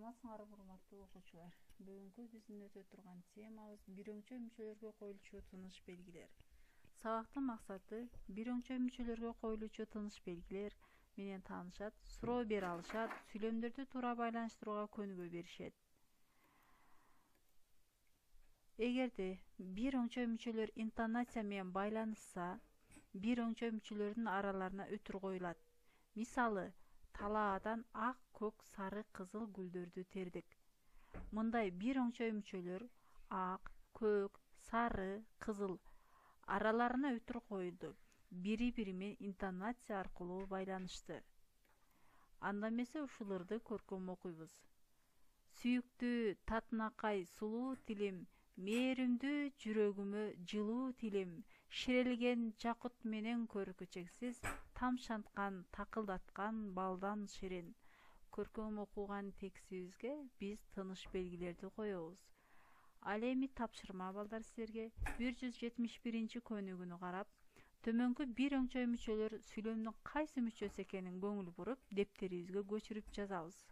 Саламатсыңарбы урматтуу окуучулар. Бүгүнкү биздин өтө турган темабыз бир өңчө мүчөлөргө коюлчу тыныш белгилер. Сабактын максаты бир өңчө мүчөлөргө коюлчу тыныш белгилер менен таанышат, суроо бере алышат, сүйлөмдөрдү туура байланыштырууга көнүгүү беришет. Эгерде бир өңчө мүчөлөр интонация менен байланышса, бир өңчө мүчөлөрдүн араларына өтүр коюлат. Мисалы, талаадан ак, көк, сары, кызыл гүлдөрдү тердик. Мындай бир өңчө мүчөлөр ак, көк, сары, кызыл араларына өтүр коюлду. Бири-бири менен интонация аркылуу байланышты. Анда эмесе ушуларды көркөм окуйбуз. Сүйүктүү, татынакай, сулуу тилим, мээримдүү жүрөгүмө жылуу тилим, ширелген жакут менен көркү чексиз, тамшанткан, такылдаткан балдан ширин. Көркөм окуган текстибизге биз тыныш белгилерди коебуз. Ал эми тапшырма балдар силерге 171 көнүгүүнү карап, төмөнкү бир өңчө мүчөлөр сүйлөмдүн кайсы мүчөсү экенин көңүл буруп, дептерибизге көчүрүп жазабыз.